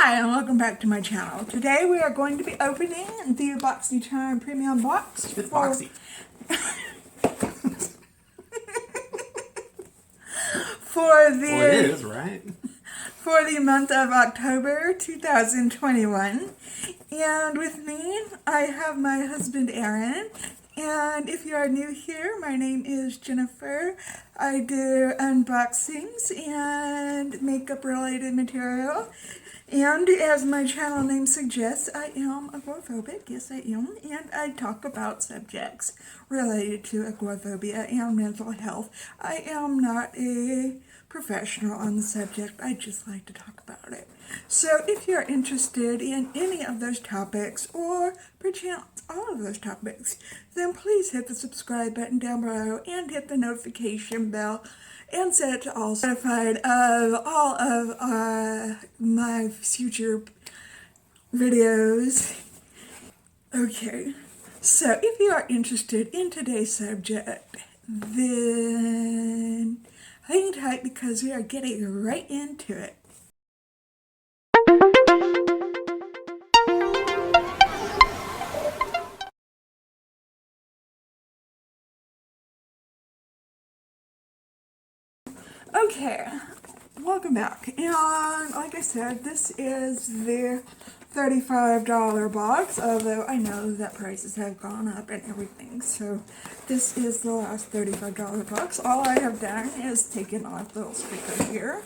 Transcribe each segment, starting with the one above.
Hi, and welcome back to my channel. Today we are going to be opening the BoxyCharm Premium Box. It's boxy. For the Well, it is, right? For the month of October 2021. And with me, I have my husband Aaron. And if you are new here, my name is Jennifer. I do unboxings and makeup related material. And as my channel name suggests, I am agoraphobic. Yes, I am. And I talk about subjects related to agoraphobia and mental health. I am not a professional on the subject. I just like to talk about it. So if you're interested in any of those topics, or perchance all of those topics, then please hit the subscribe button down below and hit the notification bell and set it to all, notified of all of my future videos. Okay, so if you are interested in today's subject, then hang tight because we are getting right into it. Okay, welcome back. And like I said, this is the $35 box, although I know that prices have gone up and everything. So this is the last $35 box. All I have done is taken off the little sticker here.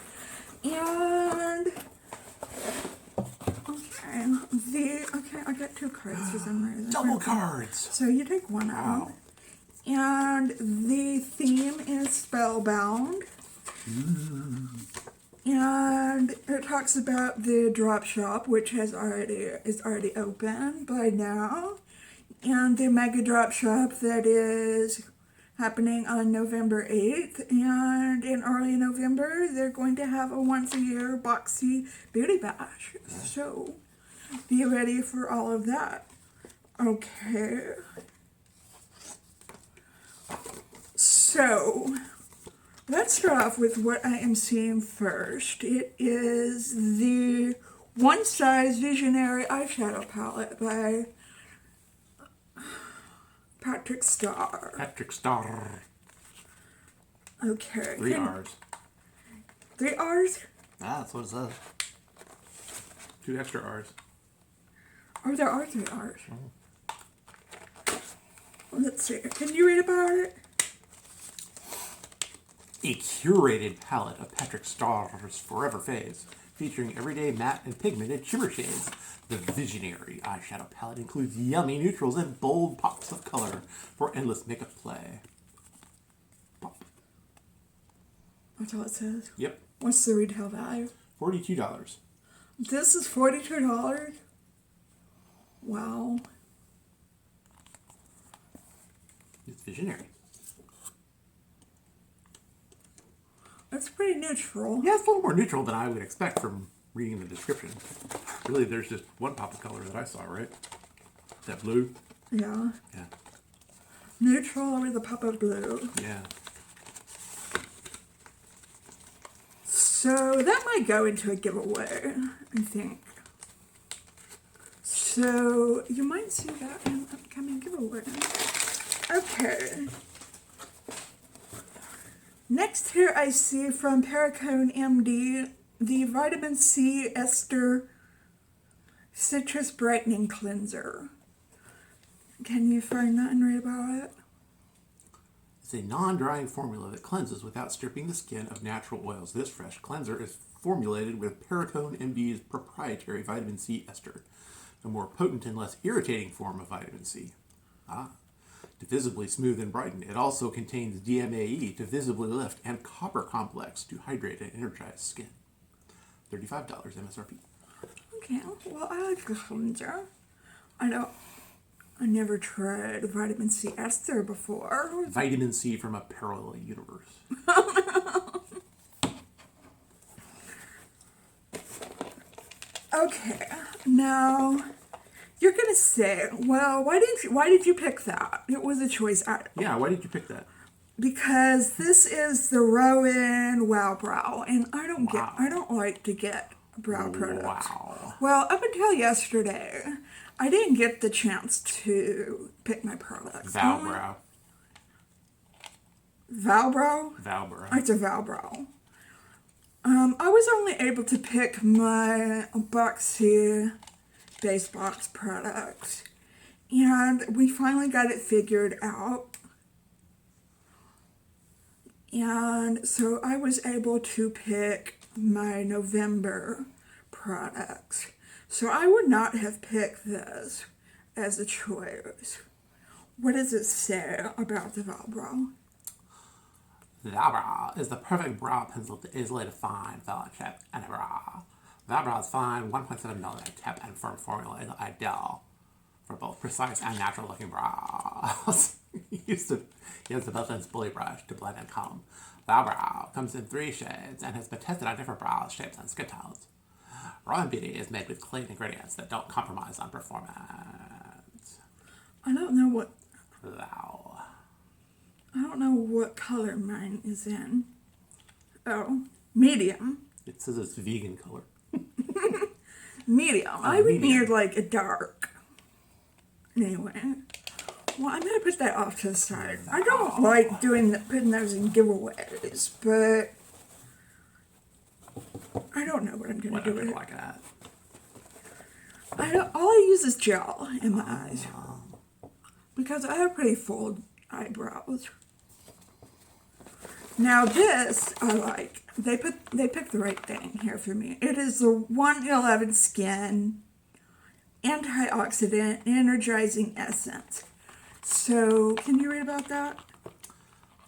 And okay, I got two cards for some reason. Double cards. So you take one out. And the theme is Spellbound. And it talks about the drop shop, which is already open by now, and the mega drop shop that is happening on November 8th, and in early November they're going to have a once-a-year Boxy Beauty Bash. So be ready for all of that. Okay. So let's start off with what I am seeing first. It is the One Size Visionary Eyeshadow Palette by Patrick Starr. Patrick Starr. Okay. 3 R's. 3 R's? Ah, that's what it says. 2 extra R's. Oh, there are 3 R's. Let's see. Can you read about it? A curated palette of Patrick Starr's Forever Phase, featuring everyday matte and pigmented shimmer shades. The Visionary Eyeshadow Palette includes yummy neutrals and bold pops of color for endless makeup play. Pop. That's all it says? Yep. What's the retail value? $42. This is $42? Wow. It's Visionary. That's pretty neutral. Yeah, it's a little more neutral than I would expect from reading the description. Really, there's just one pop of color that I saw, right? That blue? Yeah. Yeah. Neutral with a pop of blue. Yeah. So that might go into a giveaway, I think. So you might see that in an upcoming giveaway. Okay. Next here I see from Pericone Md, the Vitamin C Ester Citrus Brightening Cleanser. Can you find that and read about it? It's a non-drying formula that cleanses without stripping the skin of natural oils. This fresh cleanser is formulated with Pericone Md's proprietary vitamin C ester, a more potent and less irritating form of vitamin C. To visibly smooth and brighten. It also contains DMAE to visibly lift and copper complex to hydrate and energize skin. $35 MSRP. Okay, well I like the cleanser. I never tried vitamin C ester before. Vitamin C from a parallel universe. Okay, now you're gonna say, well, why did you pick that? It was a choice item. Yeah, why did you pick that? Because this is the Rowan Wow Brow, and I don't like to get brow products. Wow. Well, up until yesterday, I didn't get the chance to pick my products. Valbrow. Valbrow? Valbrow. It's a Valbrow. I was only able to pick my Boxy Base Box products. And we finally got it figured out. And so I was able to pick my November products. So I would not have picked this as a choice. What does it say about the Valbrow? Valbrow is the perfect brow pencil to easily define velvet tip and brow. Valbrow's fine 1.7mm tip and firm formula is ideal for both precise and natural looking brows. He has the built-in spoolie brush to blend and comb. Valbrow comes in 3 shades and has been tested on different brows, shapes, and skin tones. Royal Beauty is made with clean ingredients that don't compromise on performance. I don't know what Wow. color mine is in. Oh, medium. It says it's vegan color. Medium. I would medium. need like a dark. Anyway. Well, I'm going to put that off to the side. I don't like putting those in giveaways, but I don't know what I'm going to do with it. Like that. All I use is gel in my eyes because I have pretty full eyebrows. Now this I like. They picked the right thing here for me. It is the 111 Skin Antioxidant Energizing Essence. So, can you read about that?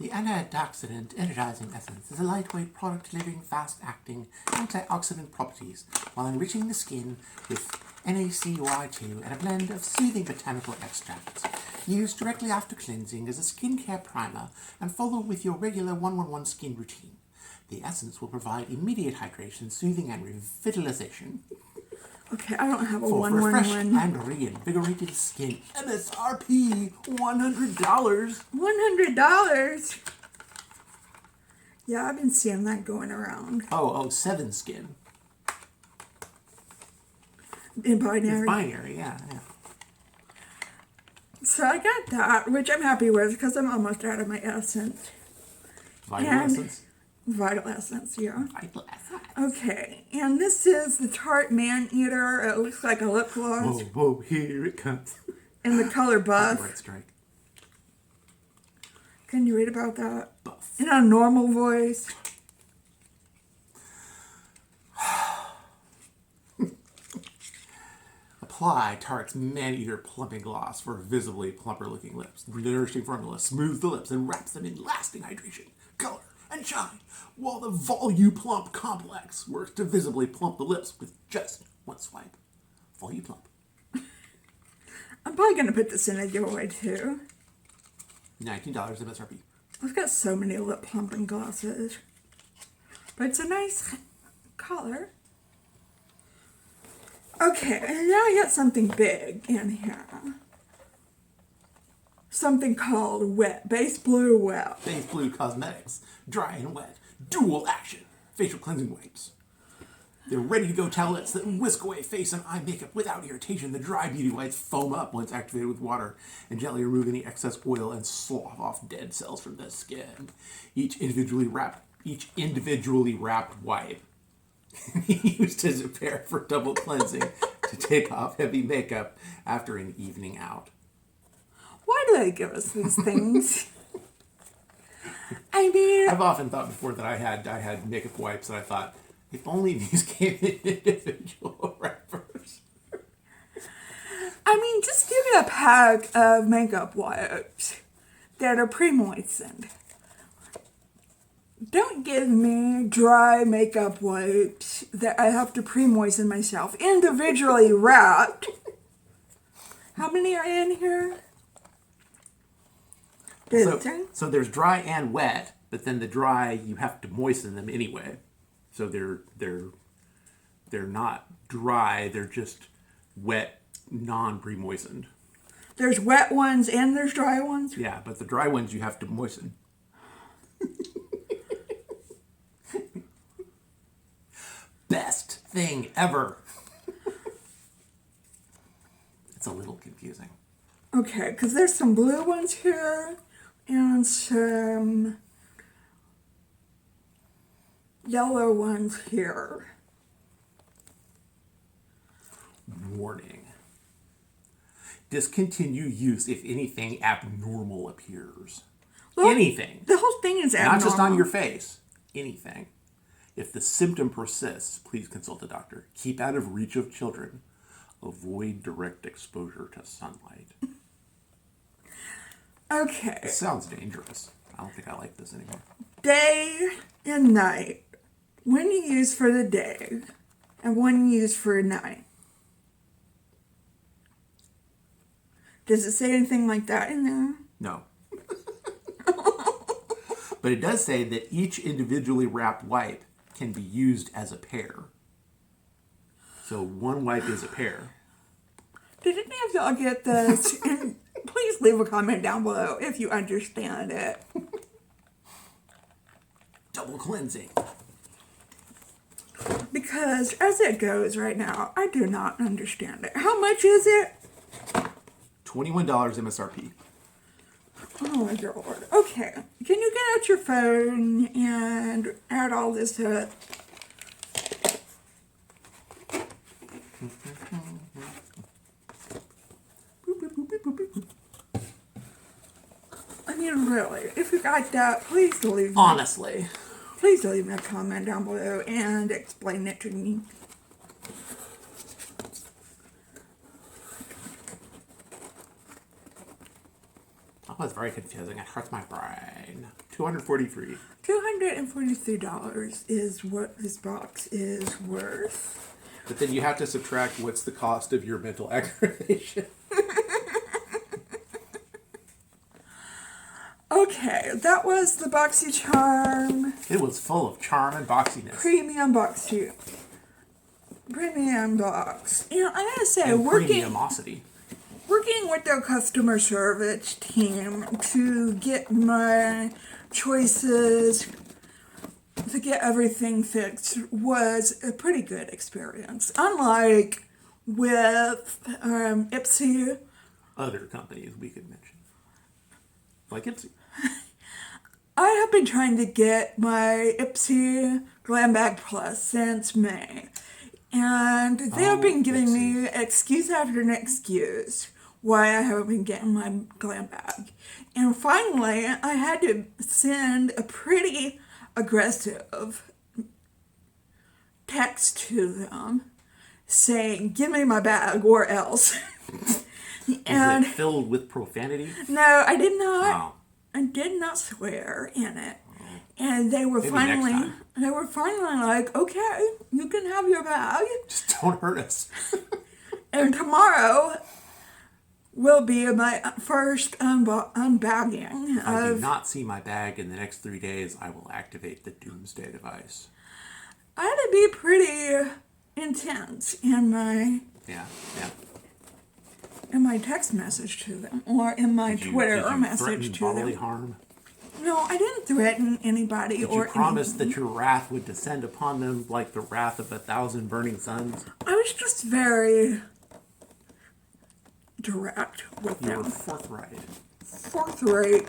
The antioxidant energizing essence is a lightweight product delivering fast-acting antioxidant properties while enriching the skin with NaCY2 and a blend of soothing botanical extracts. Use directly after cleansing as a skincare primer and follow with your regular 111 skin routine. The essence will provide immediate hydration, soothing, and revitalization. Okay, I don't have a For fresh 111. and reinvigorated skin. MSRP $100. $100? Yeah, I've been seeing that going around. Oh, 7 Skin. In binary. It's binary, yeah. So I got that, which I'm happy with because I'm almost out of my essence. Vital And- Essence. Vital Essence, yeah. Vital Essence. Okay, and this is the Tarte Man Eater. It looks like a lip gloss Whoa, here it comes. in the color buff. Right strike. Can you read about that? Buff. In a normal voice. Apply Tarte's Man Eater Plumping Gloss for visibly plumper looking lips. The nourishing formula smooths the lips and wraps them in lasting hydration, color, and shine, while the Voluplump Complex works to visibly plump the lips with just one swipe. Voluplump. I'm probably going to put this in a giveaway too. $19 MSRP. I've got so many lip plumping glosses. But it's a nice color. Okay, and now I got something big in here. Something called Wet. Base Blue Wet. Base Blue Cosmetics. Dry and wet. Dual action. Facial cleansing wipes. They're ready to go towelettes that whisk away face and eye makeup without irritation. The dry beauty wipes foam up once activated with water and gently remove any excess oil and slough off dead cells from the skin. Each individually wrapped wipe used as a pair for double cleansing to take off heavy makeup after an evening out. Why do they give us these things? I mean, I've often thought before that I had makeup wipes and I thought, if only these came in individual wrappers. I mean, just give me a pack of makeup wipes that are pre-moistened. Don't give me dry makeup wipes that I have to pre-moisten myself, individually wrapped. How many are in here? So there's dry and wet, but then the dry you have to moisten them anyway. So they're not dry, they're just wet, non-pre-moistened. There's wet ones and there's dry ones? Yeah, but the dry ones you have to moisten. Best thing ever. It's a little confusing. Okay, because there's some blue ones here and some yellow ones here. Warning. Discontinue use if anything abnormal appears. Well, anything. The whole thing is abnormal. Not just on your face. Anything. If the symptom persists, please consult a doctor. Keep out of reach of children. Avoid direct exposure to sunlight. Okay. This sounds dangerous. I don't think I like this anymore. Day and night. When you use for the day and when you use for night. Does it say anything like that in there? No. But it does say that each individually wrapped wipe can be used as a pair. So one wipe is a pair. Did any of y'all get this? And please leave a comment down below if you understand it. Double cleansing. Because as it goes right now, I do not understand it. How much is it? $21 MSRP. Oh my lord. Okay. Can you get out your phone and add all this up? I mean, really, if you got that, please leave Honestly. Please leave me a comment down below and explain it to me. That was very confusing. It hurts my brain. $243. $243 is what this box is worth. But then you have to subtract what's the cost of your mental aggravation. Okay, that was the BoxyCharm It was full of charm and boxiness. Premium box. You know, I gotta say, And working premiumosity. with their customer service team to get my choices, to get everything fixed, was a pretty good experience. Unlike with Ipsy. Other companies we could mention. Like Ipsy. I have been trying to get my Ipsy Glam Bag Plus since May. And they have been giving me excuse after an excuse why I haven't been getting my glam bag. And finally, I had to send a pretty aggressive text to them saying, give me my bag or else. And is it filled with profanity? No, I did not. Oh. I did not swear in it. And they were Maybe finally next time. like, okay, you can have your bag. Just don't hurt us. And tomorrow will be my first unbagging. If I do not see my bag in the next 3 days, I will activate the doomsday device. I had to be pretty intense in my Yeah. text message to them, or in my Twitter message to bodily them. harm? No, I didn't threaten anybody Did or you promise anything. that your wrath would descend upon them like the wrath of 1,000 burning suns? I was just very direct with You were them. forthright. Forthright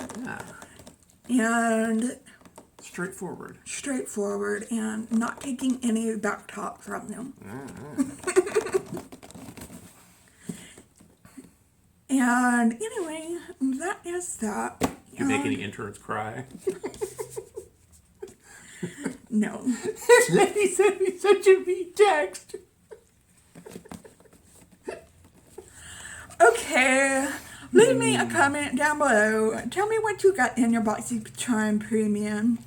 Yeah. and Straightforward. and not taking any back talk from them. And anyway, that is that. Did you make any interns cry? No. This lady sent me such a mean text. Okay. Leave me a comment down below. Tell me what you got in your BoxyCharm Premium.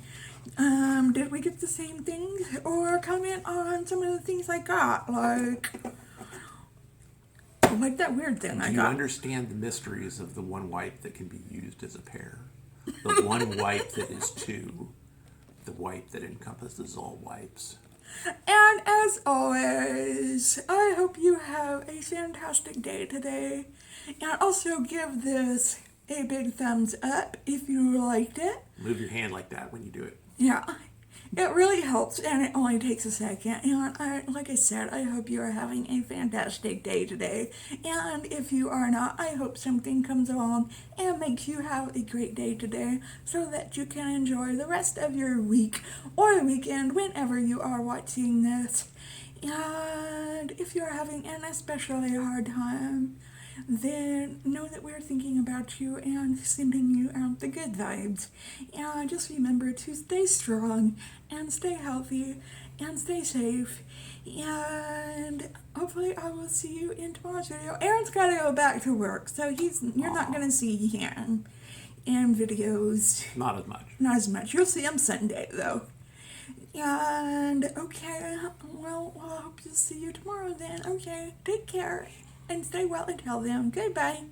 Did we get the same things? Or comment on some of the things I got. Like that weird thing I Do you got. understand the mysteries of the one wipe that can be used as a pair? The one wipe that is two. The wipe that encompasses all wipes. And as always, I hope you have a fantastic day today. And also give this a big thumbs up if you liked it. Move your hand like that when you do it. Yeah. It really helps, and it only takes a second. And like I said, I hope you are having a fantastic day today. And if you are not, I hope something comes along and makes you have a great day today so that you can enjoy the rest of your week or weekend whenever you are watching this. And if you're having an especially hard time, then know that we're thinking about you and sending you out the good vibes. And just remember to stay strong and stay healthy and stay safe. And hopefully I will see you in tomorrow's video. Aaron's got to go back to work, so you're not going to see him in videos. Not as much. Not as much. You'll see him Sunday, though. And, okay, well, I hope to see you tomorrow then. Okay, take care and stay well until then. Goodbye.